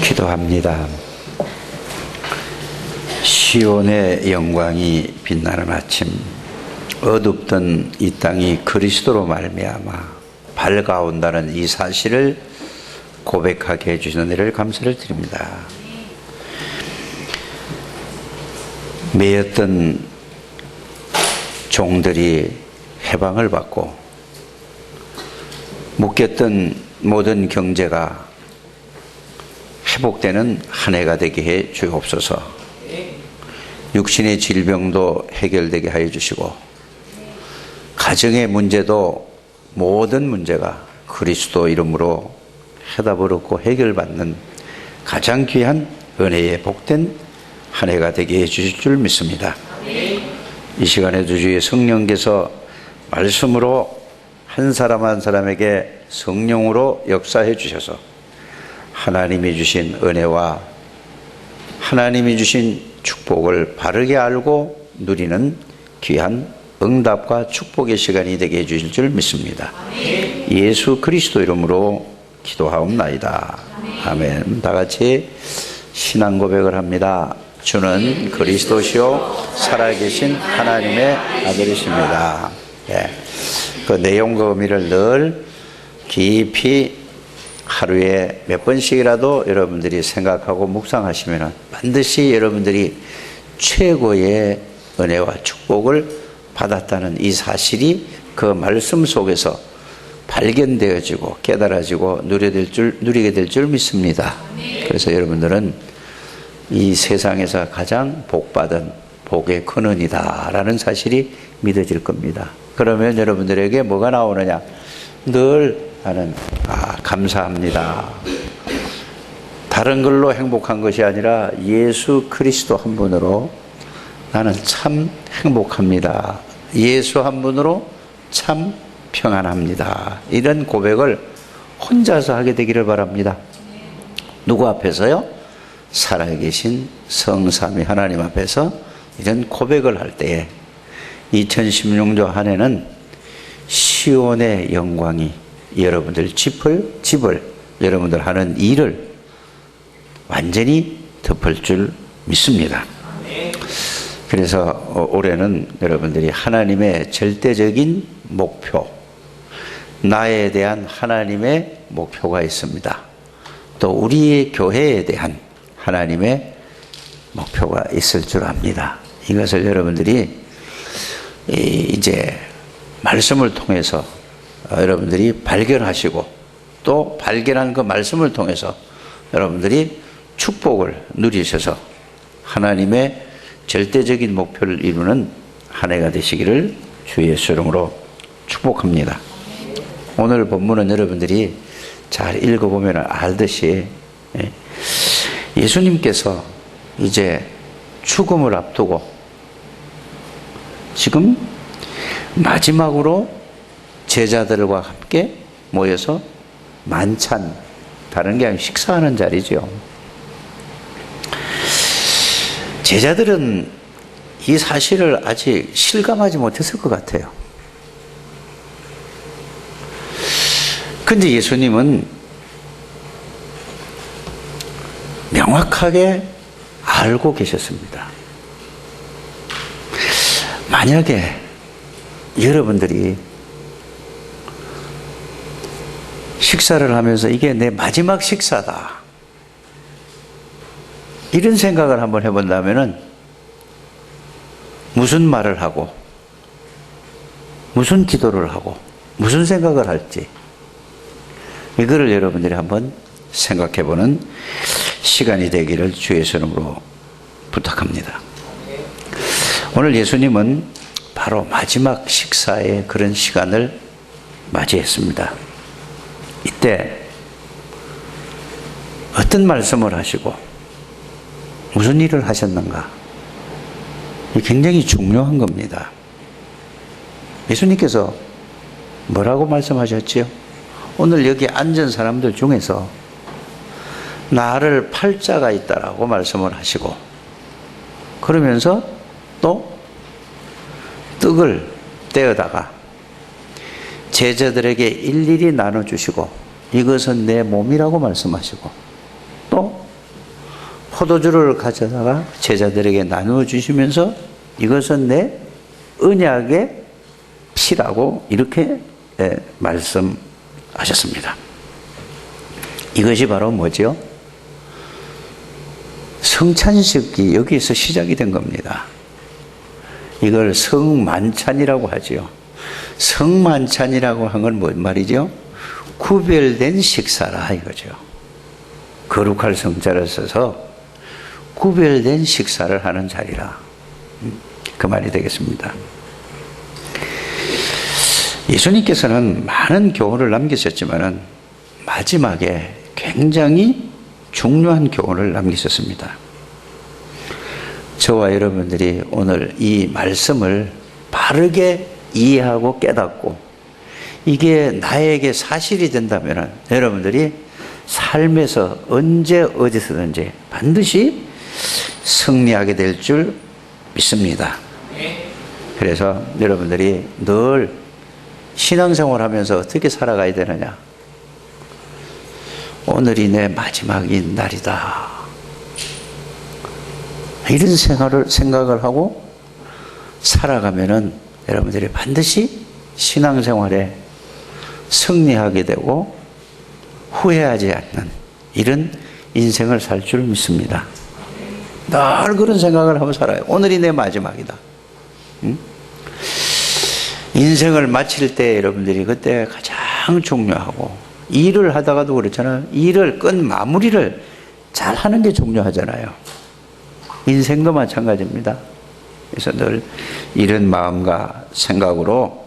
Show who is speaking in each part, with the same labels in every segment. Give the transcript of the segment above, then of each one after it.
Speaker 1: 기도합니다. 시온의 영광이 빛나는 아침, 어둡던 이 땅이 그리스도로 말미암아 밝아온다는 이 사실을 고백하게 해주시는 은혜를 감사를 드립니다. 매였던 종들이 해방을 받고 묶였던 모든 경제가 회복되는 한 해가 되게 해 주옵소서. 육신의 질병도 해결되게 하여 주시고 가정의 문제도 모든 문제가 그리스도 이름으로 해답을 얻고 해결받는 가장 귀한 은혜의 복된 한 해가 되게 해 주실 줄 믿습니다. 이 시간에도 주의 성령께서 말씀으로 한 사람 한 사람에게 성령으로 역사해 주셔서 하나님이 주신 은혜와 하나님이 주신 축복을 바르게 알고 누리는 귀한 응답과 축복의 시간이 되게 해 주실 줄 믿습니다. 예수 그리스도 이름으로 기도하옵나이다. 아멘. 다 같이 신앙 고백을 합니다. 주는 그리스도시요 살아계신 하나님의 아들이십니다. 예. 그 내용과 의미를 늘 깊이 하루에 몇 번씩이라도 여러분들이 생각하고 묵상하시면 반드시 여러분들이 최고의 은혜와 축복을 받았다는 이 사실이 그 말씀 속에서 발견되어지고 깨달아지고 누리게 될 줄 믿습니다. 그래서 여러분들은 이 세상에서 가장 복받은 복의 근원이다 라는 사실이 믿어질 겁니다. 그러면 여러분들에게 뭐가 나오느냐? 늘 나는 감사합니다. 다른 걸로 행복한 것이 아니라 예수 그리스도 한 분으로 나는 참 행복합니다. 예수 한 분으로 참 평안합니다. 이런 고백을 혼자서 하게 되기를 바랍니다. 누구 앞에서요? 살아계신 성삼위 하나님 앞에서 이런 고백을 할 때에 2016년 한 해는 시온의 영광이 여러분들 집을 여러분들 하는 일을 완전히 덮을 줄 믿습니다. 그래서 올해는 여러분들이 하나님의 절대적인 목표, 나에 대한 하나님의 목표가 있습니다. 또 우리의 교회에 대한 하나님의 목표가 있을 줄 압니다. 이것을 여러분들이 이제 말씀을 통해서 여러분들이 발견하시고 또 발견한 그 말씀을 통해서 여러분들이 축복을 누리셔서 하나님의 절대적인 목표를 이루는 한 해가 되시기를 주 예수 이름으로 축복합니다. 오늘 본문은 여러분들이 잘 읽어보면 알듯이 예수님께서 이제 죽음을 앞두고 지금 마지막으로 제자들과 함께 모여서 만찬, 다른 게 아니라 식사하는 자리죠. 제자들은 이 사실을 아직 실감하지 못했을 것 같아요. 근데 예수님은 명확하게 알고 계셨습니다. 만약에 여러분들이 식사를 하면서 이게 내 마지막 식사다, 이런 생각을 한번 해본다면은 무슨 말을 하고 무슨 기도를 하고 무슨 생각을 할지 이거를 여러분들이 한번 생각해보는 시간이 되기를 주의 이름으로 부탁합니다. 오늘 예수님은 바로 마지막 식사의 그런 시간을 맞이했습니다. 이때 어떤 말씀을 하시고 무슨 일을 하셨는가? 굉장히 중요한 겁니다. 예수님께서 뭐라고 말씀하셨지요? 오늘 여기 앉은 사람들 중에서 나를 팔 자가 있다라고 말씀을 하시고, 그러면서 또 떡을 떼어다가 제자들에게 일일이 나눠주시고 이것은 내 몸이라고 말씀하시고, 또 포도주를 가져다가 제자들에게 나누어 주시면서 이것은 내 언약의 피라고 이렇게 말씀하셨습니다. 이것이 바로 뭐죠? 성찬식이 여기에서 시작이 된 겁니다. 이걸 성만찬이라고 하죠. 성만찬이라고 한 건 뭔 말이죠? 구별된 식사라 이거죠. 거룩할 성자를 써서 구별된 식사를 하는 자리라. 그 말이 되겠습니다. 예수님께서는 많은 교훈을 남기셨지만은 마지막에 굉장히 중요한 교훈을 남기셨습니다. 저와 여러분들이 오늘 이 말씀을 바르게 이해하고 깨닫고 이게 나에게 사실이 된다면 여러분들이 삶에서 언제 어디서든지 반드시 승리하게 될 줄 믿습니다. 그래서 여러분들이 늘 신앙생활 하면서 어떻게 살아가야 되느냐? 오늘이 내 마지막 날이다. 이런 생각을 하고 살아가면은 여러분들이 반드시 신앙생활에 승리하게 되고 후회하지 않는 이런 인생을 살 줄 믿습니다. 늘 그런 생각을 하고 살아요. 오늘이 내 마지막이다. 응? 인생을 마칠 때 여러분들이 그때 가장 중요하고 일을 하다가도 그렇잖아요. 일을 끝 마무리를 잘 하는 게 중요하잖아요. 인생도 마찬가지입니다. 그래서 늘 이런 마음과 생각으로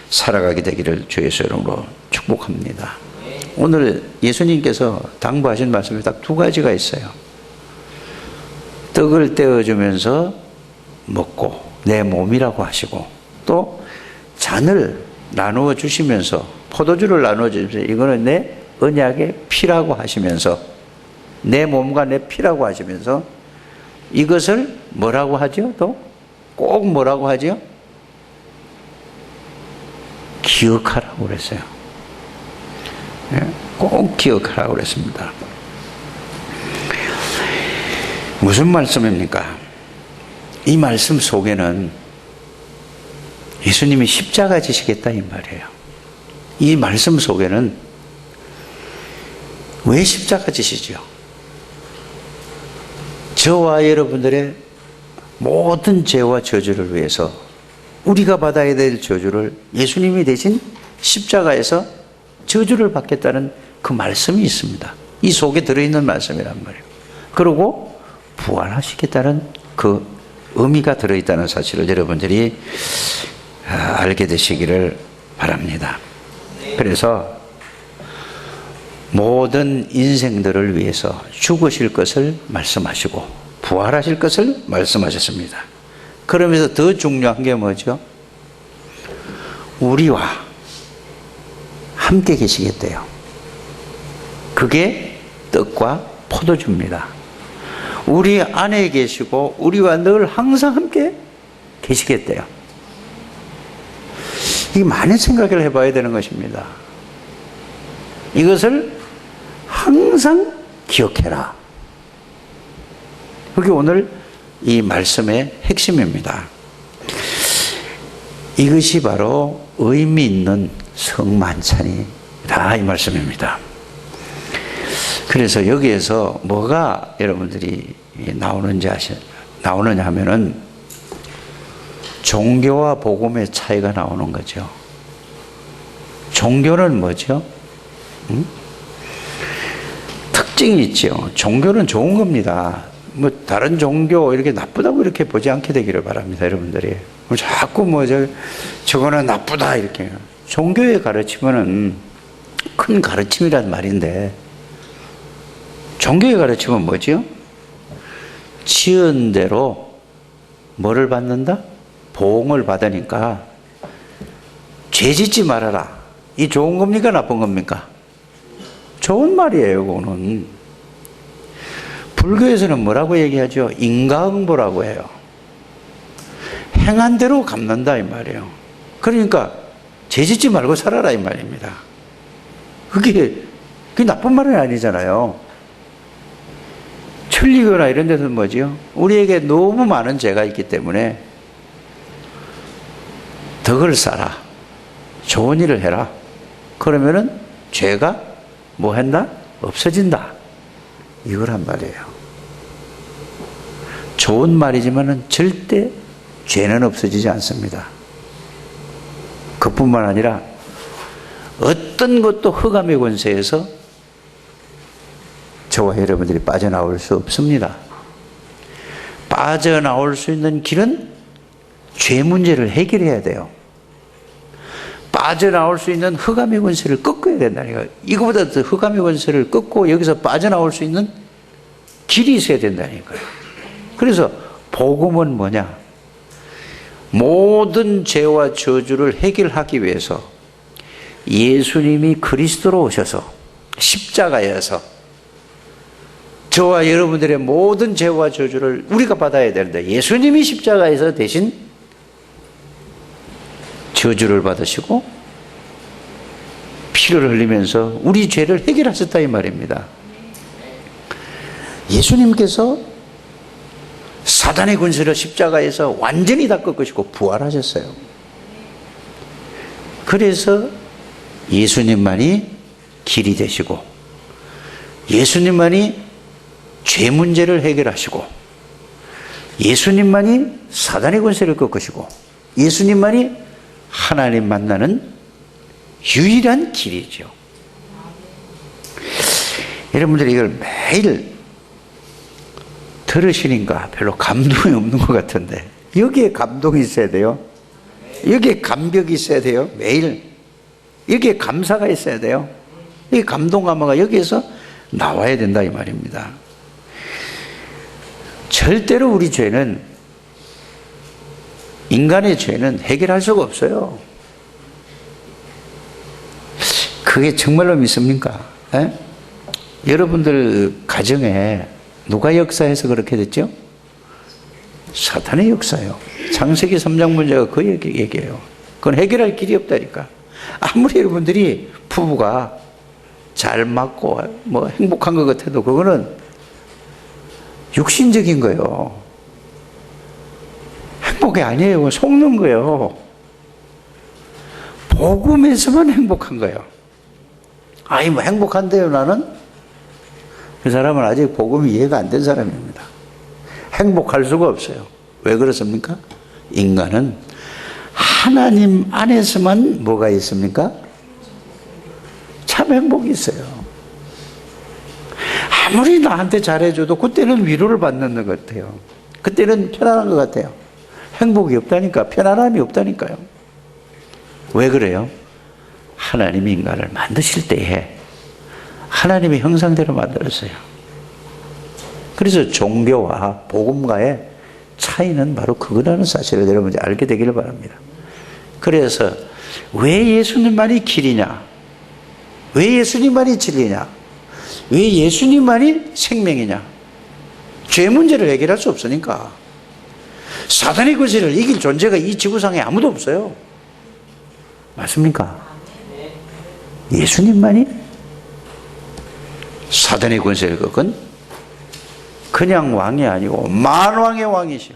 Speaker 1: 살아가게 되기를 주 예수 이름으로 축복합니다. 오늘 예수님께서 당부하신 말씀이 딱 두 가지가 있어요. 떡을 떼어주면서 먹고 내 몸이라고 하시고 또 잔을 나누어 주시면서 포도주를 나누어 주시면서 이거는 내 언약의 피라고 하시면서 내 몸과 내 피라고 하시면서 이것을 뭐라고 하죠? 또 꼭 뭐라고 하죠? 기억하라고 그랬어요. 꼭 기억하라고 그랬습니다. 무슨 말씀입니까? 이 말씀 속에는 예수님이 십자가 지시겠다 이 말이에요. 이 말씀 속에는 왜 십자가 지시죠? 저와 여러분들의 모든 죄와 저주를 위해서 우리가 받아야 될 저주를 예수님이 대신 십자가에서 저주를 받겠다는 그 말씀이 있습니다. 이 속에 들어있는 말씀이란 말이에요. 그리고 부활하시겠다는 그 의미가 들어있다는 사실을 여러분들이 알게 되시기를 바랍니다. 그래서 모든 인생들을 위해서 죽으실 것을 말씀하시고 부활하실 것을 말씀하셨습니다. 그러면서 더 중요한 게 뭐죠? 우리와 함께 계시겠대요. 그게 떡과 포도주입니다. 우리 안에 계시고 우리와 늘 항상 함께 계시겠대요. 이 많은 생각을 해봐야 되는 것입니다. 이것을 항상 기억해라. 그게 오늘 이 말씀의 핵심입니다. 이것이 바로 의미 있는 성만찬이다 이 말씀입니다. 그래서 여기에서 뭐가 여러분들이 나오느냐 하면은 종교와 복음의 차이가 나오는 거죠. 종교는 뭐죠? 특징이 있죠. 종교는 좋은 겁니다. 뭐 다른 종교 이렇게 나쁘다고 이렇게 보지 않게 되기를 바랍니다, 여러분들이. 자꾸 저거는 나쁘다 이렇게. 종교의 가르침은 큰 가르침이란 말인데 종교의 가르침은 뭐죠? 지은 대로 뭐를 받는다? 보응을 받으니까 죄 짓지 말아라. 이 좋은 겁니까? 나쁜 겁니까? 좋은 말이에요, 그거는. 불교에서는 뭐라고 얘기하죠? 인과응보라고 해요. 행한 대로 갚는다 이 말이에요. 그러니까 죄 짓지 말고 살아라 이 말입니다. 그게 나쁜 말은 아니잖아요. 천리교나 이런 데서는 뭐지요? 우리에게 너무 많은 죄가 있기 때문에 덕을 쌓아라, 좋은 일을 해라. 그러면은 죄가 뭐 한다? 없어진다. 이걸 한 말이에요. 좋은 말이지만은 절대 죄는 없어지지 않습니다. 그뿐만 아니라 어떤 것도 흑암의 권세에서 저와 여러분들이 빠져나올 수 없습니다. 빠져나올 수 있는 길은 죄 문제를 해결해야 돼요. 빠져나올 수 있는 흑암의 권세를 꺾어야 된다니까요. 이거보다 더 흑암의 권세를 꺾고 여기서 빠져나올 수 있는 길이 있어야 된다니까요. 그래서 복음은 뭐냐? 모든 죄와 저주를 해결하기 위해서 예수님이 그리스도로 오셔서 십자가에서 저와 여러분들의 모든 죄와 저주를 우리가 받아야 되는데 예수님이 십자가에서 대신 저주를 받으시고 피를 흘리면서 우리 죄를 해결하셨다 이 말입니다. 예수님께서 사단의 권세를 십자가에서 완전히 다 꺾으시고 부활하셨어요. 그래서 예수님만이 길이 되시고 예수님만이 죄 문제를 해결하시고 예수님만이 사단의 권세를 꺾으시고 예수님만이 하나님 만나는 유일한 길이죠. 여러분들이 이걸 매일 들으시니까 별로 감동이 없는 것 같은데 여기에 감동이 있어야 돼요. 여기에 감격이 있어야 돼요. 매일 여기에 감사가 있어야 돼요. 이 감동 감화가 여기에서 나와야 된다 이 말입니다. 절대로 우리 죄는, 인간의 죄는 해결할 수가 없어요. 그게 정말로 믿습니까? 에? 여러분들 가정에 누가 역사해서 그렇게 됐죠? 사탄의 역사예요. 창세기 3장 문제가 그 얘기예요. 그건 해결할 길이 없다니까. 아무리 여러분들이 부부가 잘 맞고 뭐 행복한 것 같아도 그거는 육신적인 거예요. 행복이 아니에요. 속는 거예요. 복음에서만 행복한 거예요. 아니 뭐 행복한데요 나는? 그 사람은 아직 복음이 이해가 안 된 사람입니다. 행복할 수가 없어요. 왜 그렇습니까? 인간은 하나님 안에서만 뭐가 있습니까? 참 행복이 있어요. 아무리 나한테 잘해줘도 그때는 위로를 받는 것 같아요. 그때는 편안한 것 같아요. 행복이 없다니까, 편안함이 없다니까요. 왜 그래요? 하나님이 인간을 만드실 때에 하나님의 형상대로 만들었어요. 그래서 종교와 복음과의 차이는 바로 그거라는 사실을 여러분이 알게 되기를 바랍니다. 그래서 왜 예수님만이 길이냐? 왜 예수님만이 진리냐? 왜 예수님만이 생명이냐? 죄 문제를 해결할 수 없으니까. 사단의 권세를 이길 존재가 이 지구상에 아무도 없어요. 맞습니까? 예수님만이 사단의 권세를 꺾은 그냥 왕이 아니고 만왕의 왕이시오.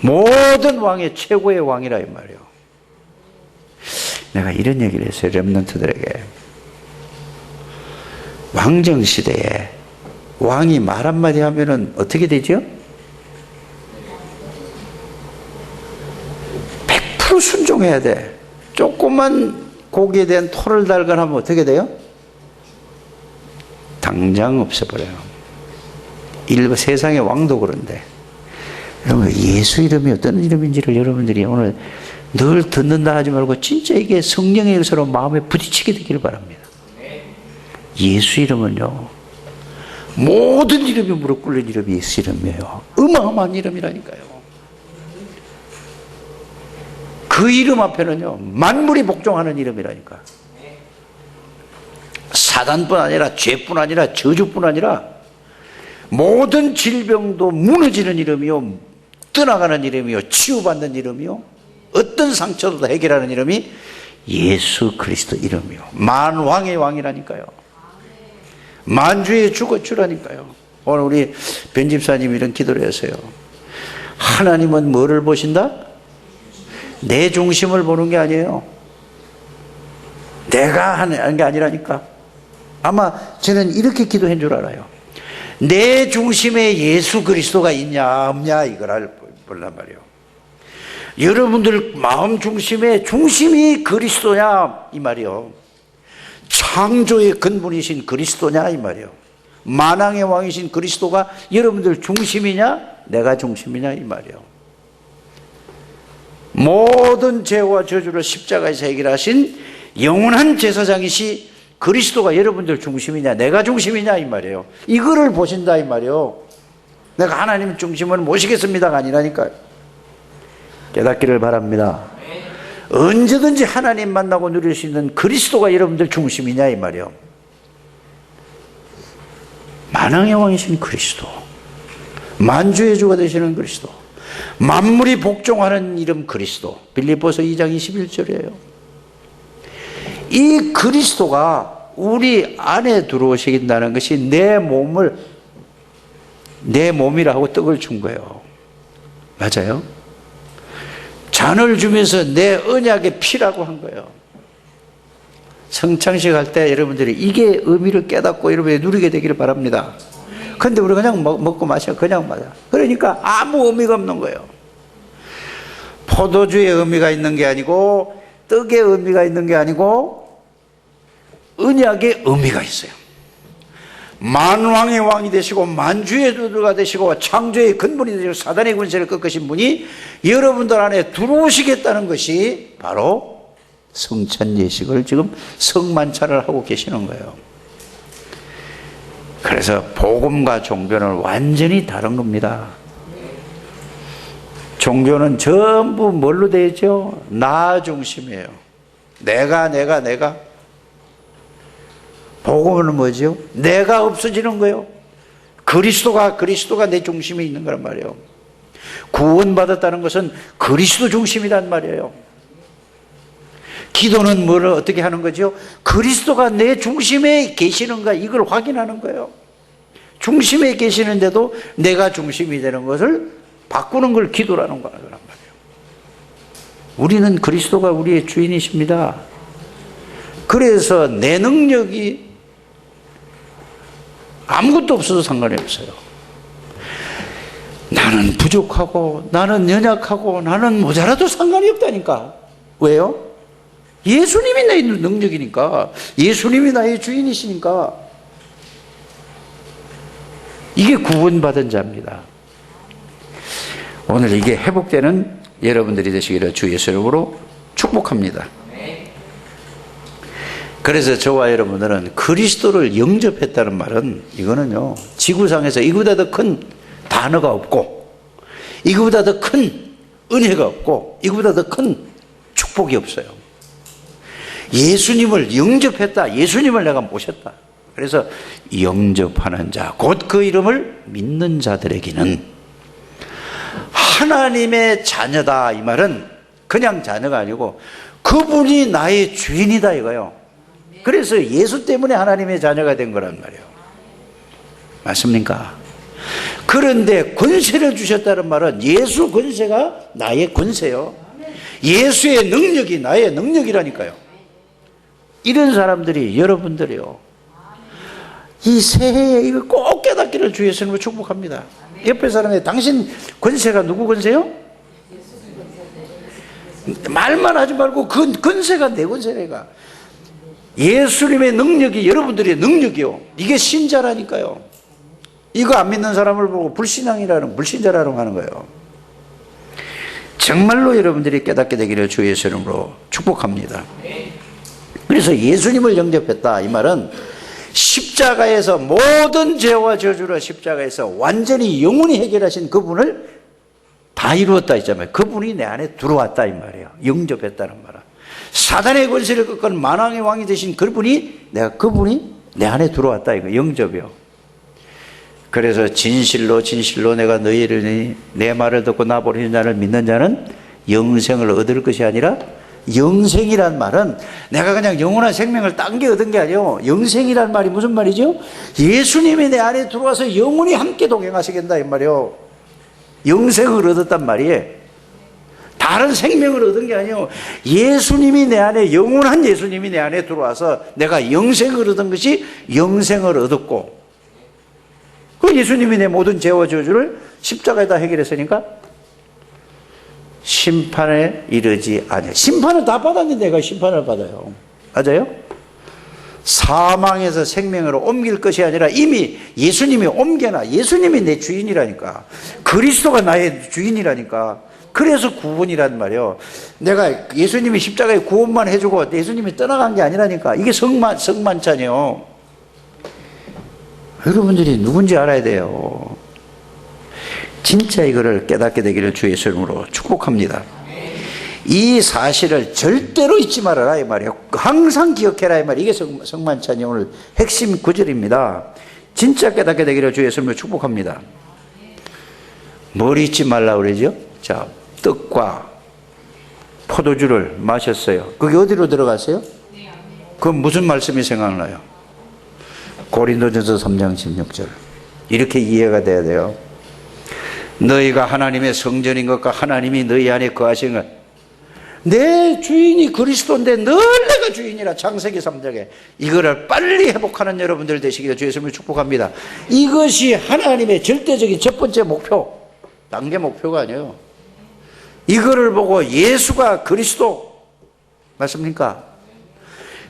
Speaker 1: 모든 왕의 최고의 왕이라 이 말이에요. 내가 이런 얘기를 했어요. 렘넌트들에게. 왕정시대에 왕이 말 한마디 하면은 어떻게 되죠? 100% 순종해야 돼. 조그만 고기에 대한 토를 달거나 하면 어떻게 돼요? 당장 없애버려요. 일부 세상의 왕도 그런데. 여러분, 예수 이름이 어떤 이름인지를 여러분들이 오늘 늘 듣는다 하지 말고 진짜 이게 성령의 역사로 마음에 부딪히게 되기를 바랍니다. 예수 이름은요, 모든 이름이 무릎 꿇는 이름이 예수 이름이에요. 어마어마한 이름이라니까요. 그 이름 앞에는요, 만물이 복종하는 이름이라니까. 사단뿐 아니라 죄뿐 아니라 저주뿐 아니라 모든 질병도 무너지는 이름이요, 떠나가는 이름이요, 치유받는 이름이요, 어떤 상처도 다 해결하는 이름이 예수 그리스도 이름이요. 만왕의 왕이라니까요. 만주의 주라니까요. 오늘 우리 변집사님이 이런 기도를 했어요. 하나님은 뭐를 보신다? 내 중심을 보는 게 아니에요. 내가 하는 게 아니라니까. 아마 저는 이렇게 기도한 줄 알아요. 내 중심에 예수 그리스도가 있냐 없냐 이걸 보란 말이에요. 여러분들 마음 중심에 중심이 그리스도냐 이 말이요. 창조의 근본이신 그리스도냐 이 말이요. 만왕의 왕이신 그리스도가 여러분들 중심이냐 내가 중심이냐 이 말이요. 모든 죄와 저주를 십자가에서 해결하신 영원한 제사장이시 그리스도가 여러분들 중심이냐 내가 중심이냐 이 말이에요. 이거를 보신다 이 말이에요. 내가 하나님 중심을 모시겠습니다가 아니라니까요. 깨닫기를 바랍니다. 언제든지 하나님 만나고 누릴 수 있는 그리스도가 여러분들 중심이냐 이 말이에요. 만왕의 왕이신 그리스도, 만주의 주가 되시는 그리스도, 만물이 복종하는 이름 그리스도. 빌립보서 2장 21절이에요. 이 그리스도가 우리 안에 들어오신다는 것이 내 몸이라 하고 떡을 준 거예요. 맞아요? 잔을 주면서 내 언약의 피라고 한 거예요. 성창식 할 때 여러분들이 이게 의미를 깨닫고 여러분이 누리게 되기를 바랍니다. 근데 우리 그냥 먹고 마셔. 그냥 마셔. 그러니까 아무 의미가 없는 거예요. 포도주의 의미가 있는 게 아니고 떡의 의미가 있는 게 아니고 언약의 의미가 있어요. 만왕의 왕이 되시고 만주의 주가 되시고 창조의 근본이 되시고 사단의 권세를 꺾으신 분이 여러분들 안에 들어오시겠다는 것이 바로 성찬 예식을 지금 성만찬을 하고 계시는 거예요. 그래서 복음과 종교는 완전히 다른 겁니다. 종교는 전부 뭘로 되어 있죠? 나 중심이에요. 내가. 복음은 뭐죠? 내가 없어지는 거예요. 그리스도가 내 중심에 있는 거란 말이에요. 구원받았다는 것은 그리스도 중심이란 말이에요. 기도는 뭐를 어떻게 하는 거죠? 그리스도가 내 중심에 계시는가 이걸 확인하는 거예요. 중심에 계시는데도 내가 중심이 되는 것을 바꾸는 걸 기도라는 거란 말이에요. 우리는 그리스도가 우리의 주인이십니다. 그래서 내 능력이 아무것도 없어도 상관이 없어요. 나는 부족하고 나는 연약하고 나는 모자라도 상관이 없다니까. 왜요? 예수님이 나의 능력이니까. 예수님이 나의 주인이시니까. 이게 구원받은 자입니다. 오늘 이게 회복되는 여러분들이 되시기를 주 예수 이름으로 축복합니다. 그래서 저와 여러분들은 그리스도를 영접했다는 말은 이거는요, 지구상에서 이거보다 더 큰 단어가 없고 이거보다 더 큰 은혜가 없고 이거보다 더 큰 축복이 없어요. 예수님을 영접했다. 예수님을 내가 모셨다. 그래서 영접하는 자, 곧 그 이름을 믿는 자들에게는 하나님의 자녀다. 이 말은 그냥 자녀가 아니고 그분이 나의 주인이다 이거요. 그래서 예수 때문에 하나님의 자녀가 된 거란 말이에요. 맞습니까? 그런데 권세를 주셨다는 말은 예수 권세가 나의 권세요. 예수의 능력이 나의 능력이라니까요. 이런 사람들이 여러분들이요, 이 새해에 이거 꼭 깨닫기를 주 예수님으로 축복합니다. 옆에 사람이 당신 권세가 누구 권세요? 말만 하지 말고 그 권세가 내 권세래가. 예수님의 능력이 여러분들의 능력이요. 이게 신자라니까요. 이거 안 믿는 사람을 보고 불신자라는 하는 거예요. 정말로 여러분들이 깨닫게 되기를 주 예수 이름으로 축복합니다. 그래서 예수님을 영접했다 이 말은 십자가에서 모든 죄와 저주를 십자가에서 완전히 영원히 해결하신 그분을 다 이루었다 했잖아요. 그분이 내 안에 들어왔다 이 말이에요. 영접했다는 말은 사단의 권세를 꺾은 만왕의 왕이 되신 그분이 내 안에 들어왔다 이거 영접이요. 그래서 진실로 내가 너희를 내 말을 듣고 나버리는 자를 믿는 자는 영생을 얻을 것이 아니라 영생이란 말은 내가 그냥 영원한 생명을 딴 게 얻은 게 아니에요. 영생이란 말이 무슨 말이죠? 예수님이 내 안에 들어와서 영원히 함께 동행하시겠다 이 말이에요. 영생을 얻었단 말이에요. 다른 생명을 얻은 게 아니에요. 예수님이 내 안에, 영원한 예수님이 내 안에 들어와서 내가 영생을 얻은 것이 영생을 얻었고, 그 예수님이 내 모든 죄와 저주를 십자가에다 해결했으니까 심판에 이르지 않아요. 심판을 다 받았는데 내가 심판을 받아요. 맞아요? 사망에서 생명으로 옮길 것이 아니라 이미 예수님이 옮겨놔. 예수님이 내 주인이라니까. 그리스도가 나의 주인이라니까. 그래서 구원이란 말이에요. 내가 예수님이 십자가에 구원만 해주고 예수님이 떠나간 게 아니라니까. 이게 성만찬이에요. 여러분들이 누군지 알아야 돼요. 진짜 이거를 깨닫게 되기를 주의 이름으로 축복합니다. 이 사실을 절대로 잊지 말아라 이 말이에요. 항상 기억해라 이 말이에요. 이게 성만찬이 오늘 핵심 구절입니다. 진짜 깨닫게 되기를 주의 이름으로 축복합니다. 뭘 잊지 말라고 그러죠? 자, 떡과 포도주를 마셨어요. 그게 어디로 들어갔어요? 그건 무슨 말씀이 생각나요? 고린도전서 3장 16절. 이렇게 이해가 돼야 돼요. 너희가 하나님의 성전인 것과 하나님이 너희 안에 거하시는 것. 내 주인이 그리스도인데 늘 내가 주인이라. 창세기 3장에. 이거를 빨리 회복하는 여러분들 되시기를 주의 이름으로 축복합니다. 이것이 하나님의 절대적인 첫 번째 목표. 단계 목표가 아니에요. 이거를 보고 예수가 그리스도 맞습니까?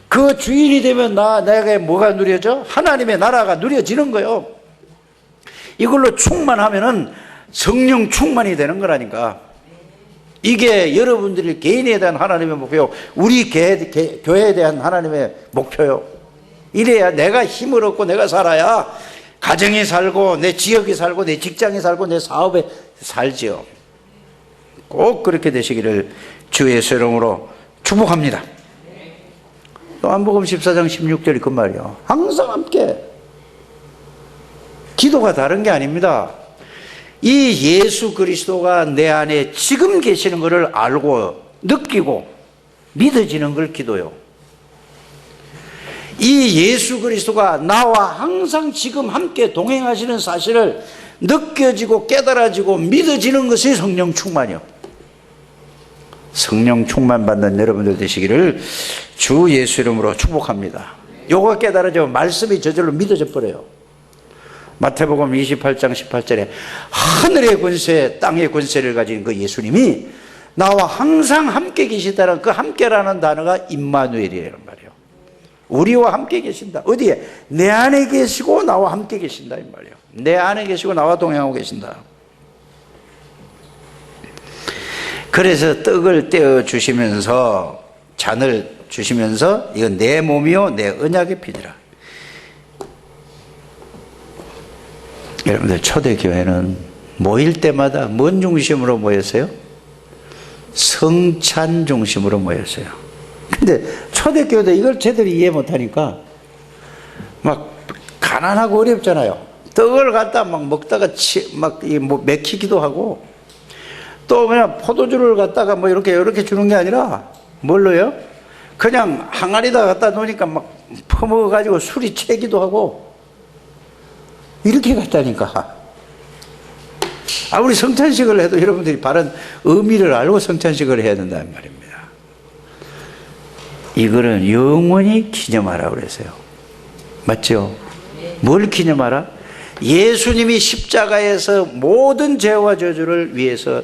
Speaker 1: 그 주인이 되면 내게 뭐가 누려져? 하나님의 나라가 누려지는 거예요. 이걸로 충만하면은 성령 충만이 되는 거라니까. 이게 여러분들이 개인에 대한 하나님의 목표, 우리 교회에 대한 하나님의 목표요. 이래야 내가 힘을 얻고 내가 살아야 가정이 살고 내 지역이 살고 내 직장이 살고 내 사업에 살지요. 꼭 그렇게 되시기를 주의 이름으로 축복합니다. 요한복음 14장 16절이 그 말이요. 항상 함께. 기도가 다른 게 아닙니다. 이 예수 그리스도가 내 안에 지금 계시는 것을 알고 느끼고 믿어지는 걸 기도요. 이 예수 그리스도가 나와 항상 지금 함께 동행하시는 사실을 느껴지고 깨달아지고 믿어지는 것이 성령 충만이요. 성령 충만 받는 여러분들 되시기를 주 예수 이름으로 축복합니다. 요거 깨달아지면 말씀이 저절로 믿어져 버려요. 마태복음 28장 18절에 하늘의 권세, 땅의 권세를 가진 그 예수님이 나와 항상 함께 계시다는 그 함께라는 단어가 임마누엘이라는 말이에요. 우리와 함께 계신다. 어디에? 내 안에 계시고 나와 함께 계신다 이 말이에요. 내 안에 계시고 나와 동행하고 계신다. 그래서 떡을 떼어 주시면서 잔을 주시면서 이건 내 몸이요 내 언약의 피니라. 여러분들 초대교회는 모일 때마다 뭔 중심으로 모였어요? 성찬 중심으로 모였어요. 근데 초대교회도 이걸 제대로 이해 못하니까 막 가난하고 어렵잖아요. 떡을 갖다 막 먹다가 막 맥히기도 하고, 또 그냥 포도주를 갖다가 뭐 이렇게 주는 게 아니라 뭘로요? 그냥 항아리다 갖다 놓으니까 막 퍼먹어가지고 술이 채기도 하고 이렇게 갔다니까. 아무리 성찬식을 해도 여러분들이 바른 의미를 알고 성찬식을 해야 된다는 말입니다. 이거는 영원히 기념하라고 그랬어요. 맞죠? 뭘 기념하라? 예수님이 십자가에서 모든 죄와 저주를 위해서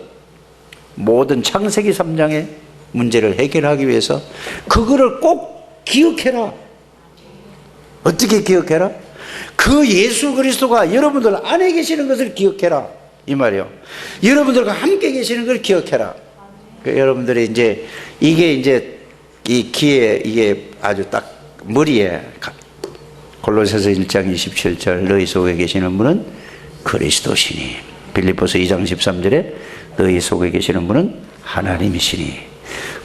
Speaker 1: 모든 창세기 3장의 문제를 해결하기 위해서 그거를 꼭 기억해라. 어떻게 기억해라? 그 예수 그리스도가 여러분들 안에 계시는 것을 기억해라 이 말이요. 여러분들과 함께 계시는 걸 기억해라. 여러분들이 이제 이게 이제 이 귀에 이게 아주 딱 머리에 골로새서 1장 27절 너희 속에 계시는 분은 그리스도시니, 빌립보서 2장 13절에 너희 속에 계시는 분은 하나님이시니,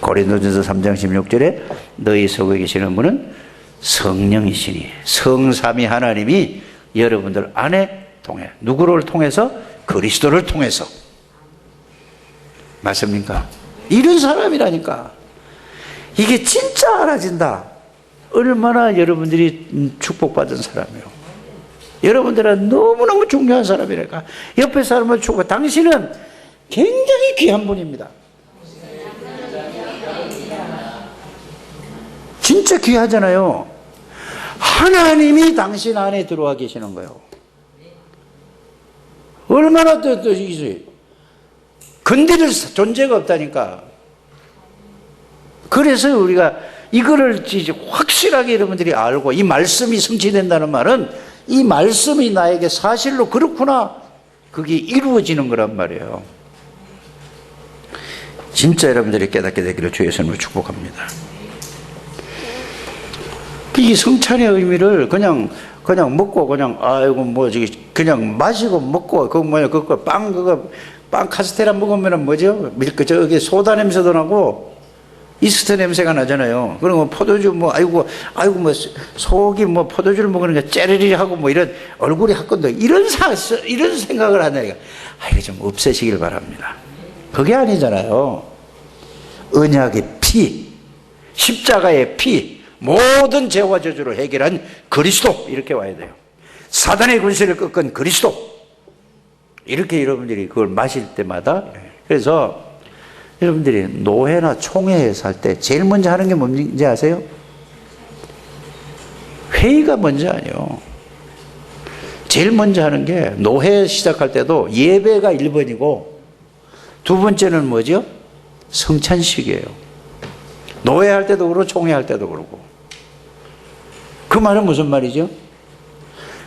Speaker 1: 고린도전서 3장 16절에 너희 속에 계시는 분은 성령이시니, 성삼위 하나님이 여러분들 안에 통해 누구를 통해서? 그리스도를 통해서. 맞습니까? 이런 사람이라니까. 이게 진짜 알아진다. 얼마나 여러분들이 축복받은 사람이에요. 여러분들은 너무너무 중요한 사람이랄까. 옆에 사람을 축복. 당신은 굉장히 귀한 분입니다. 진짜 귀하잖아요. 하나님이 당신 안에 들어와 계시는 거예요. 얼마나 또 건드릴 존재가 없다니까. 그래서 우리가 이거를 확실하게 여러분들이 알고, 이 말씀이 성취된다는 말은 이 말씀이 나에게 사실로 그렇구나, 그게 이루어지는 거란 말이에요. 진짜 여러분들이 깨닫게 되기를 주의 이름으로 축복합니다. 이 성찬의 의미를 그냥 먹고 아이고 그냥 마시고 먹고 빵 카스테라 먹으면 뭐죠? 저기 소다 냄새도 나고 이스트 냄새가 나잖아요. 그리고 포도주 아이고 속이 포도주를 먹으니까 째르리 하고 이런 얼굴이 화끈도 이런 생각을 하니까 이거 좀 없애시길 바랍니다. 그게 아니잖아요. 언약의 피, 십자가의 피, 모든 죄와 저주를 해결한 그리스도, 이렇게 와야 돼요. 사단의 권세를 꺾은 그리스도, 이렇게 여러분들이 그걸 마실 때마다. 그래서 여러분들이 노회나 총회에서 할 때 제일 먼저 하는 게 뭔지 아세요? 회의가 먼저 아니에요. 제일 먼저 하는 게, 노회 시작할 때도 예배가 1번이고 두 번째는 뭐죠? 성찬식이에요. 노회할 때도 그렇고 총회할 때도 그렇고. 그 말은 무슨 말이죠?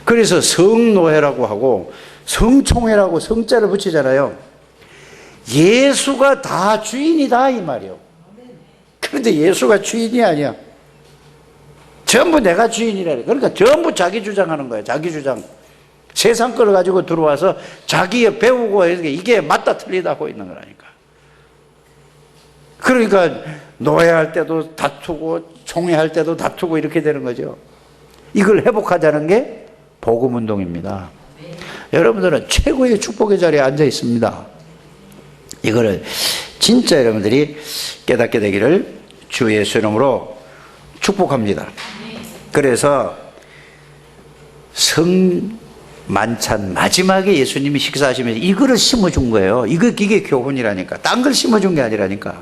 Speaker 1: 그래서 성노회라고 하고 성총회라고 성자를 붙이잖아요. 예수가 다 주인이다 이 말이에요. 그런데 예수가 주인이 아니야. 전부 내가 주인이라. 그러니까 전부 자기 주장하는 거예요. 자기 주장. 세상 걸 가지고 들어와서 자기의 배우고 이게 맞다 틀리다 하고 있는 거라니까. 그러니까 노예할 때도 다투고 총회할 때도 다투고 이렇게 되는 거죠. 이걸 회복하자는 게 복음운동입니다. 여러분들은 최고의 축복의 자리에 앉아 있습니다. 이거를 진짜 여러분들이 깨닫게 되기를 주 예수 이름으로 축복합니다. 그래서 성만찬 마지막에 예수님이 식사하시면서 이거를 심어준 거예요. 이게 교훈이라니까. 딴 걸 심어준 게 아니라니까.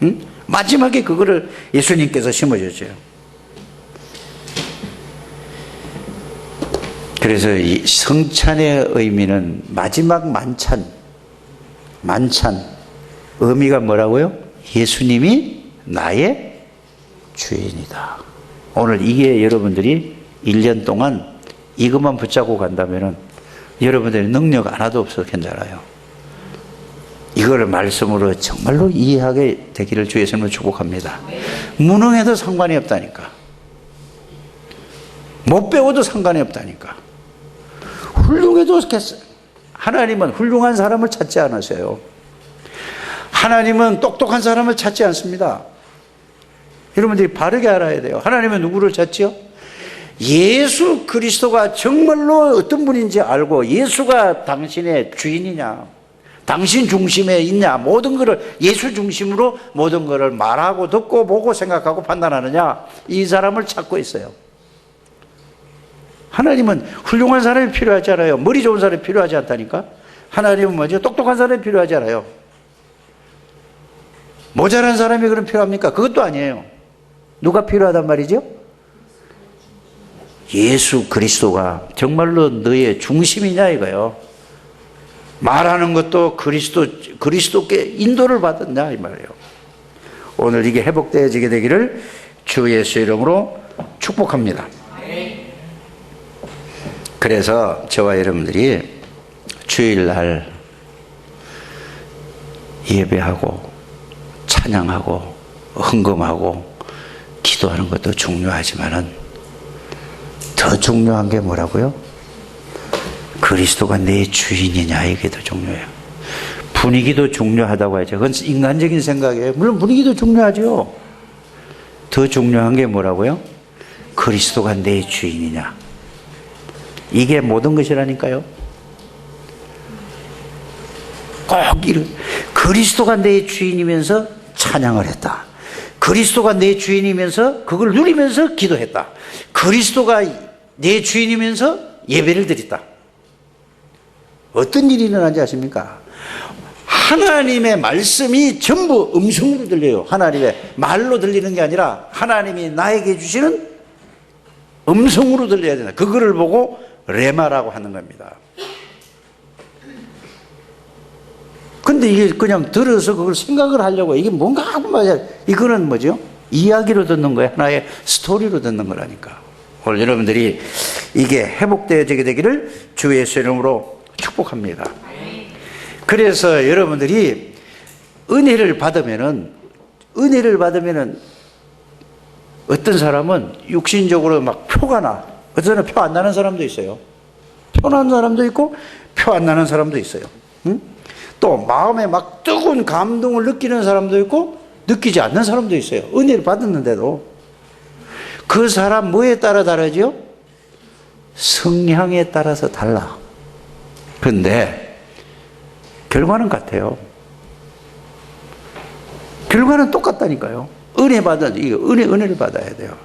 Speaker 1: 응? 마지막에 그거를 예수님께서 심어줬어요. 그래서 이 성찬의 의미는 마지막 만찬, 의미가 뭐라고요? 예수님이 나의 주인이다. 오늘 이게 여러분들이 1년 동안 이것만 붙잡고 간다면은 여러분들이 능력 하나도 없어도 괜찮아요. 이걸 말씀으로 정말로 이해하게 되기를 주의 이름으로 축복합니다. 무능해도 상관이 없다니까. 못 배워도 상관이 없다니까. 훌륭해도 하나님은 훌륭한 사람을 찾지 않으세요. 하나님은 똑똑한 사람을 찾지 않습니다. 여러분들이 바르게 알아야 돼요. 하나님은 누구를 찾지요? 예수 그리스도가 정말로 어떤 분인지 알고 예수가 당신의 주인이냐, 당신 중심에 있냐, 모든 것을 예수 중심으로 모든 것을 말하고 듣고 보고 생각하고 판단하느냐, 이 사람을 찾고 있어요. 하나님은 훌륭한 사람이 필요하지 않아요. 머리 좋은 사람이 필요하지 않다니까. 하나님은 뭐죠? 똑똑한 사람이 필요하지 않아요. 모자란 사람이 그럼 필요합니까? 그것도 아니에요. 누가 필요하단 말이죠? 예수 그리스도가 정말로 너의 중심이냐 이거예요. 말하는 것도 그리스도께 인도를 받았냐 이 말이에요. 오늘 이게 회복되어지게 되기를 주 예수 이름으로 축복합니다. 그래서 저와 여러분들이 주일날 예배하고 찬양하고 헌금하고 기도하는 것도 중요하지만은 더 중요한 게 뭐라고요? 그리스도가 내 주인이냐, 이게 더 중요해요. 분위기도 중요하다고 하죠. 그건 인간적인 생각이에요. 물론 분위기도 중요하죠. 더 중요한 게 뭐라고요? 그리스도가 내 주인이냐. 이게 모든 것이라니까요. 꼭 그리스도가 내 주인이면서 찬양을 했다. 그리스도가 내 주인이면서 그걸 누리면서 기도했다. 그리스도가 내 주인이면서 예배를 드렸다. 어떤 일이 일어난지 아십니까? 하나님의 말씀이 전부 음성으로 들려요. 하나님의 말로 들리는 게 아니라 하나님이 나에게 주시는 음성으로 들려야 된다. 그거를 보고 레마라고 하는 겁니다. 근데 이게 그냥 들어서 그걸 생각을 하려고 이게 뭔가 하고 말이야. 이거는 뭐죠? 이야기로 듣는 거예요. 하나의 스토리로 듣는 거라니까. 오늘 여러분들이 이게 회복되어지게 되기를 주 예수의 이름으로 축복합니다. 그래서 여러분들이 은혜를 받으면은 어떤 사람은 육신적으로 막 표가 나. 어떤 사람은 표 안 나는 사람도 있어요. 표 나는 사람도 있고 표 안 나는 사람도 있어요. 응? 또 마음에 막 뜨거운 감동을 느끼는 사람도 있고 느끼지 않는 사람도 있어요. 은혜를 받았는데도. 그 사람 뭐에 따라 다르죠? 성향에 따라서 달라. 그런데 결과는 같아요. 결과는 똑같다니까요. 은혜를 받아야 돼요.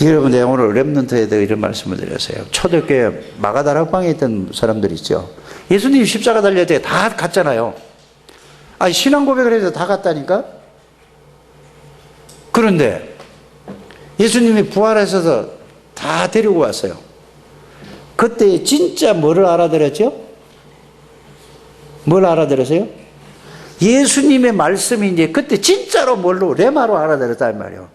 Speaker 1: 여러분, 내가 오늘 랩런트에 대해 이런 말씀을 드렸어요. 초대교회 마가다락방에 있던 사람들 있죠. 예수님 십자가 달릴 때 다 갔잖아요. 아니, 신앙 고백을 해서 다 갔다니까? 그런데 예수님이 부활하셔서 다 데리고 왔어요. 그때 진짜 뭐를 알아들었죠? 뭘 알아들었어요? 예수님의 말씀이 이제 그때 진짜로 뭘로? 레마로 알아들었단 말이에요.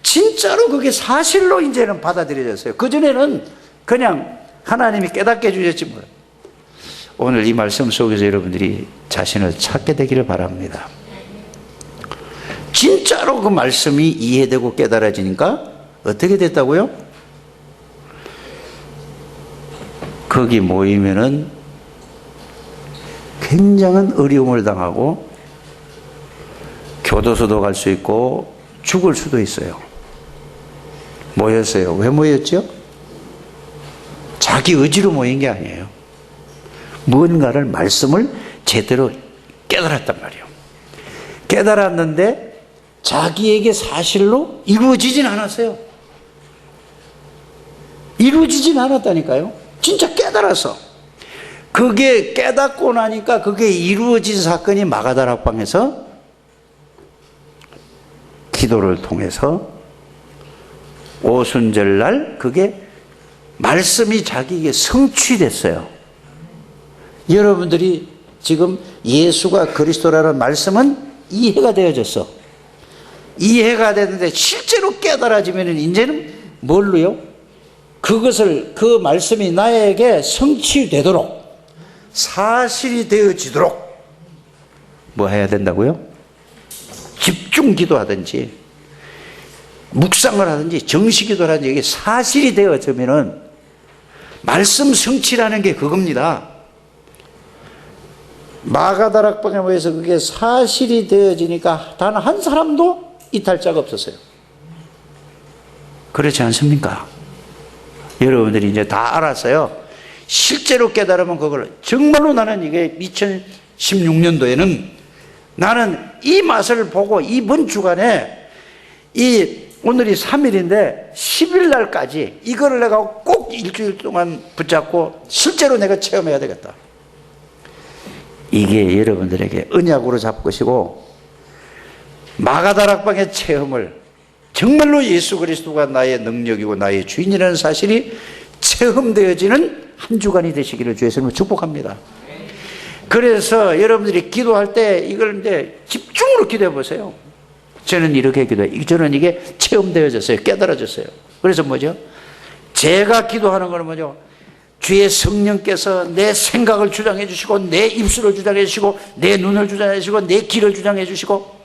Speaker 1: 진짜로 그게 사실로 이제는 받아들여졌어요. 그전에는 그냥 하나님이 깨닫게 해주셨지 뭐. 오늘 이 말씀 속에서 여러분들이 자신을 찾게 되기를 바랍니다. 진짜로 그 말씀이 이해되고 깨달아지니까 어떻게 됐다고요? 거기 모이면은 굉장한 어려움을 당하고 교도소도 갈 수 있고 죽을 수도 있어요. 모였어요. 왜 모였죠? 자기 의지로 모인 게 아니에요. 무언가를 말씀을 제대로 깨달았단 말이에요. 깨달았는데 자기에게 사실로 이루어지진 않았어요. 이루어지진 않았다니까요. 진짜 깨달았어. 그게 깨닫고 나니까 그게 이루어진 사건이 마가다락방에서 기도를 통해서 오순절날 그게 말씀이 자기에게 성취됐어요. 여러분들이 지금 예수가 그리스도라는 말씀은 이해가 되어졌어. 이해가 되는데 실제로 깨달아지면 이제는 뭘로요? 그것을 그 말씀이 나에게 성취되도록 사실이 되어지도록 뭐 해야 된다고요? 집중 기도하든지 묵상을 하든지 정식기도를 하든지 이게 사실이 되어지면은 말씀 성취라는 게 그겁니다. 마가다락방에 모여서 그게 사실이 되어지니까 단 한 사람도 이탈자가 없었어요. 그렇지 않습니까? 여러분들이 이제 다 알았어요. 실제로 깨달으면 그걸 정말로 나는 이게 2016년도에는 나는 이 맛을 보고 이번 주간에 오늘이 3일인데 10일 날까지 이거를 내가 꼭 일주일 동안 붙잡고 실제로 내가 체험해야 되겠다. 이게 여러분들에게 언약으로 잡으시고 마가다락방의 체험을 정말로 예수 그리스도가 나의 능력이고 나의 주인이라는 사실이 체험되어지는 한 주간이 되시기를 주의 이름으로 축복합니다. 그래서 여러분들이 기도할 때 이걸 이제 집중으로 기도해 보세요. 저는 이렇게 기도해요. 저는 이게 체험되어졌어요. 깨달아졌어요. 그래서 뭐죠? 제가 기도하는 건 뭐죠? 주의 성령께서 내 생각을 주장해 주시고 내 입술을 주장해 주시고 내 눈을 주장해 주시고 내 귀를 주장해 주시고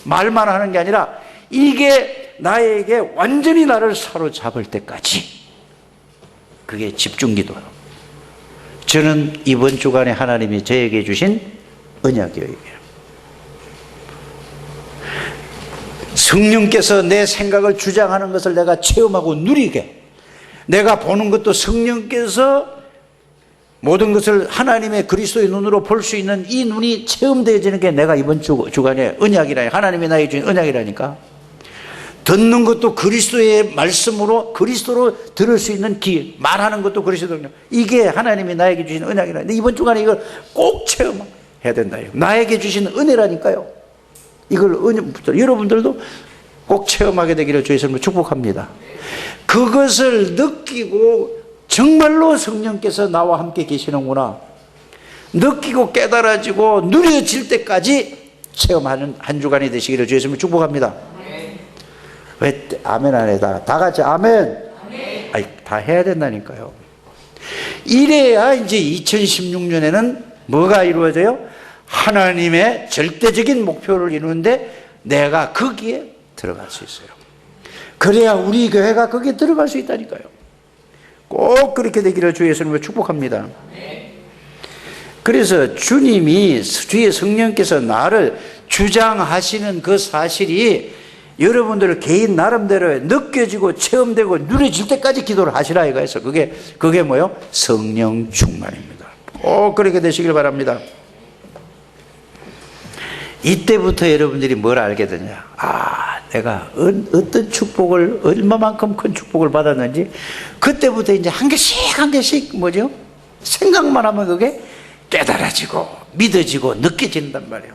Speaker 1: 말만 하는 게 아니라 이게 나에게 완전히 나를 사로잡을 때까지 그게 집중기도예요. 저는 이번 주간에 하나님이 저에게 주신 언약이에요. 성령께서 내 생각을 주장하는 것을 내가 체험하고 누리게, 내가 보는 것도 성령께서 모든 것을 하나님의 그리스도의 눈으로 볼 수 있는 이 눈이 체험되어지는 게 내가 이번 주간에 언약이라니까. 하나님이 나에게 주신 언약이라니까. 듣는 것도 그리스도의 말씀으로 그리스도로 들을 수 있는 귀, 말하는 것도 그리스도. 이게 하나님이 나에게 주신 언약이라니까. 이번 주간에 이걸 꼭 체험해야 된다. 나에게 주신 은혜라니까요. 이걸 여러분들도 꼭 체험하게 되기를 주의 이름으로 축복합니다. 그것을 느끼고 정말로 성령께서 나와 함께 계시는구나, 느끼고 깨달아지고 누려질 때까지 체험하는 한 주간이 되시기를 주의 이름으로 축복합니다. 왜 아멘 안 해? 다 같이 아멘. 아니, 다 해야 된다니까요. 이래야 이제 2016년에는 뭐가 이루어져요? 하나님의 절대적인 목표를 이루는데 내가 거기에 들어갈 수 있어요. 그래야 우리 교회가 거기에 들어갈 수 있다니까요. 꼭 그렇게 되기를 주의 이름으로 축복합니다. 그래서 주님이, 주의 성령께서 나를 주장하시는 그 사실이 여러분들 개인 나름대로 느껴지고 체험되고 누려질 때까지 기도를 하시라 이거였어. 그게 뭐요? 성령 충만입니다. 꼭 그렇게 되시길 바랍니다. 이때부터 여러분들이 뭘 알게 되냐? 내가 어떤 축복을, 얼마만큼 큰 축복을 받았는지, 그때부터 이제 한 개씩 뭐죠? 생각만 하면 그게 깨달아지고 믿어지고 느껴진단 말이에요.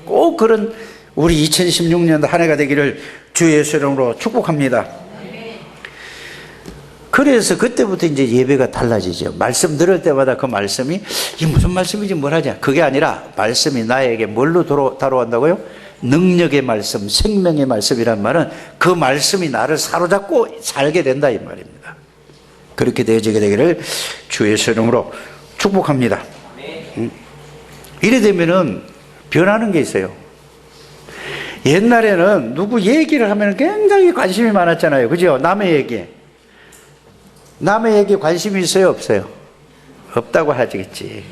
Speaker 1: 꼭 그런 우리 2016년도 한 해가 되기를 주의 예수 이름으로 축복합니다. 그래서 그때부터 이제 예배가 달라지죠. 말씀 들을 때마다 그 말씀이 이게 무슨 말씀인지 뭘 하냐. 그게 아니라 말씀이 나에게 뭘로 다뤄간다고요? 능력의 말씀, 생명의 말씀이란 말은 그 말씀이 나를 사로잡고 살게 된다 이 말입니다. 그렇게 되어지게 되기를 주의 예수 이름으로 축복합니다. 이래 되면은 변하는 게 있어요. 옛날에는 누구 얘기를 하면 굉장히 관심이 많았잖아요. 그죠? 남의 얘기 관심이 있어요? 없어요? 없다고 하겠지.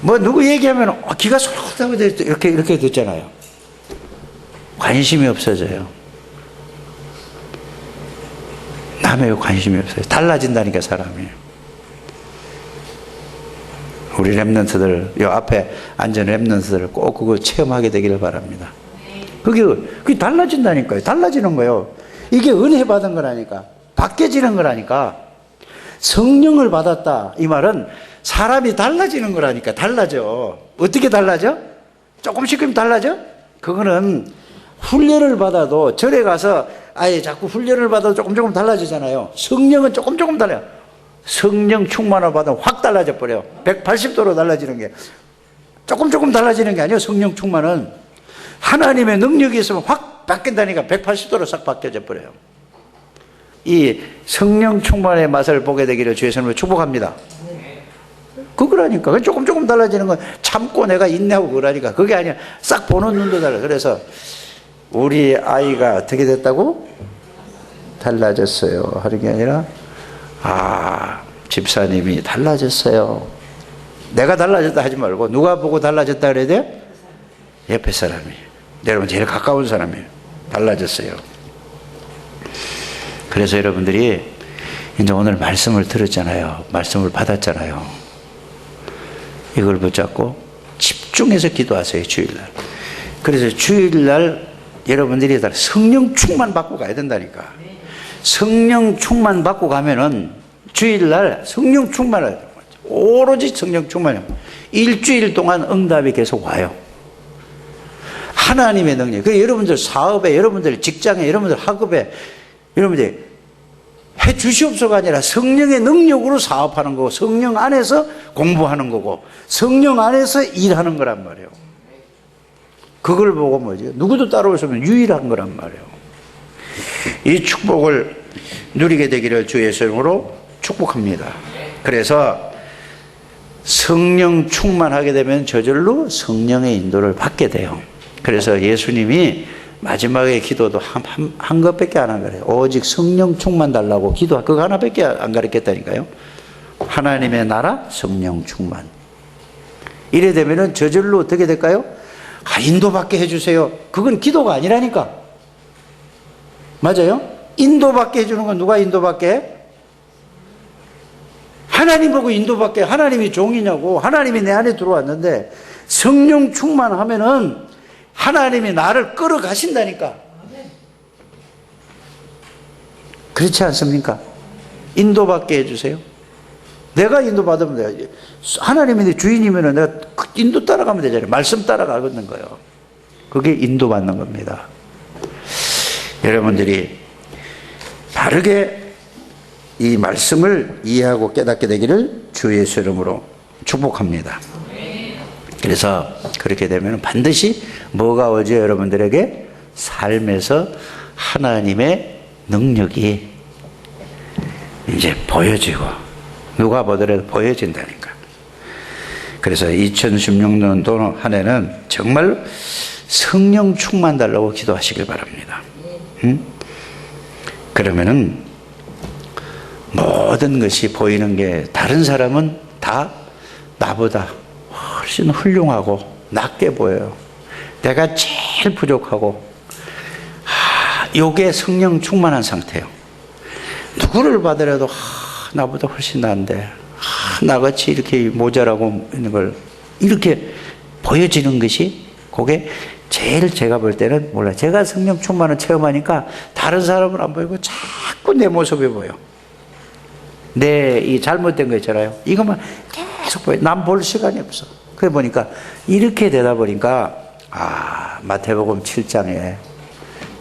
Speaker 1: 뭐 누구 얘기하면 귀가 솔솔하고 이렇게 듣잖아요. 관심이 없어져요. 남의 관심이 없어요. 달라진다니까 사람이. 우리 랩런트들, 요 앞에 앉은 랩런트들 꼭 그거 체험하게 되기를 바랍니다. 그게 달라진다니까요. 달라지는 거예요. 이게 은혜 받은 거라니까. 바뀌어지는 거라니까. 성령을 받았다 이 말은 사람이 달라지는 거라니까. 달라져. 어떻게 달라져? 조금씩 달라져? 그거는 훈련을 받아도, 절에 가서 자꾸 훈련을 받아도 조금 달라지잖아요. 성령은 조금 달라요. 성령 충만을 받으면 확 달라져 버려요. 180도로 달라지는 게, 조금 달라지는 게 아니에요. 성령 충만은 하나님의 능력이 있으면 확 바뀐다니까. 180도로 싹 바뀌어져 버려요. 이 성령 충만의 맛을 보게 되기를 주의 이름으로 축복합니다. 그거라니까. 조금 달라지는 건 참고 내가 인내하고 그러니까. 그게 아니야. 싹 보는 눈도 달라. 그래서 우리 아이가 어떻게 됐다고? 달라졌어요 하는 게 아니라 집사님이 달라졌어요. 내가 달라졌다 하지 말고 누가 보고 달라졌다 그래야 돼? 옆에 사람이, 여러분 제일 가까운 사람이 달라졌어요. 그래서 여러분들이 이제 오늘 말씀을 들었잖아요. 말씀을 받았잖아요. 이걸 붙잡고 집중해서 기도하세요. 주일날. 그래서 주일날 여러분들이 성령 충만 받고 가야 된다니까. 성령 충만 받고 가면은 주일날 성령 충만을, 오로지 성령 충만이요. 일주일 동안 응답이 계속 와요. 하나님의 능력. 그 여러분들 사업에, 여러분들 직장에, 여러분들 학업에, 여러분들이 해 주시옵소가 아니라 성령의 능력으로 사업하는 거고, 성령 안에서 공부하는 거고, 성령 안에서 일하는 거란 말이에요. 그걸 보고 뭐지? 누구도 따라올 수 없는 유일한 거란 말이에요. 이 축복을 누리게 되기를 주의 이름으로 축복합니다. 그래서 성령 충만하게 되면 저절로 성령의 인도를 받게 돼요. 그래서 예수님이 마지막에 기도도 한 것밖에 안 한 거예요. 오직 성령 충만 달라고 기도, 그거 하나밖에 안 가르쳤다니까요. 하나님의 나라, 성령 충만. 이래 되면은 저절로 어떻게 될까요? 인도받게 해주세요. 그건 기도가 아니라니까. 맞아요? 인도받게 해주는 건 누가 인도받게 해? 하나님 보고 인도받게 하나님이 종이냐고. 하나님이 내 안에 들어왔는데 성령 충만하면은 하나님이 나를 끌어가신다니까. 그렇지 않습니까? 인도받게 해주세요. 내가 인도받으면 돼야지. 하나님이 내 주인이면 내가 인도 따라가면 되잖아요. 말씀 따라가는 거예요. 그게 인도받는 겁니다. 여러분들이 바르게 이 말씀을 이해하고 깨닫게 되기를 주 예수 이름으로 축복합니다. 그래서 그렇게 되면 반드시 뭐가 오죠? 여러분들에게 삶에서 하나님의 능력이 이제 보여지고 누가 보더라도 보여진다니까. 그래서 2016년도 한 해는 정말 성령 충만 달라고 기도하시길 바랍니다. 그러면은 모든 것이 보이는 게 다른 사람은 다 나보다 훨씬 훌륭하고 낮게 보여요. 내가 제일 부족하고 요게 성령 충만한 상태예요. 누구를 받으려도 나보다 훨씬 나은데 나같이 이렇게 모자라고 있는 걸 이렇게 보여지는 것이 그게 제일 제가 볼 때는 몰라요. 제가 성령 충만을 체험하니까 다른 사람은 안 보이고 자꾸 내 모습이 보여. 내 이 잘못된 거 있잖아요. 이것만 계속 보여. 남 볼 시간이 없어. 그래 보니까 이렇게 되다 보니까 마태복음 7장에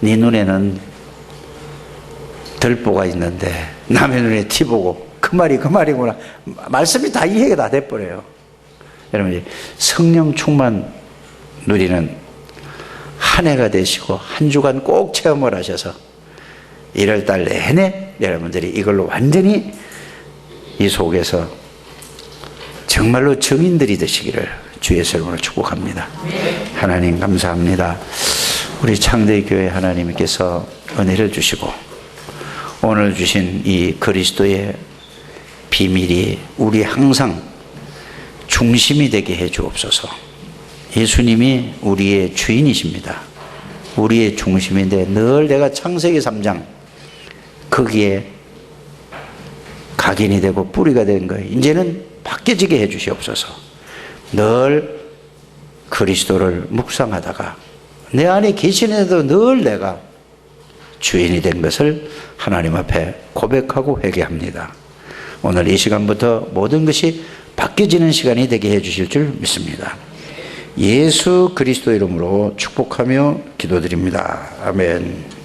Speaker 1: 네 눈에는 들보가 있는데 남의 눈에 티보고 그 말이 그 말이구나. 말씀이 다 이해가 다 돼버려요. 여러분 성령 충만 누리는 한 해가 되시고 한 주간 꼭 체험을 하셔서 1월달 내내 여러분들이 이걸로 완전히 이 속에서 정말로 증인들이 되시기를 주 예수 이름으로 축복합니다. 하나님 감사합니다. 우리 창대교회 하나님께서 은혜를 주시고 오늘 주신 이 그리스도의 비밀이 우리 항상 중심이 되게 해 주옵소서. 예수님이 우리의 주인이십니다. 우리의 중심인데 늘 내가 창세기 3장 거기에 각인이 되고 뿌리가 된 거예요. 이제는 바뀌어지게 해 주시옵소서. 늘 그리스도를 묵상하다가 내 안에 계시는데도 늘 내가 주인이 된 것을 하나님 앞에 고백하고 회개합니다. 오늘 이 시간부터 모든 것이 바뀌어지는 시간이 되게 해 주실 줄 믿습니다. 예수 그리스도 이름으로 축복하며 기도드립니다. 아멘.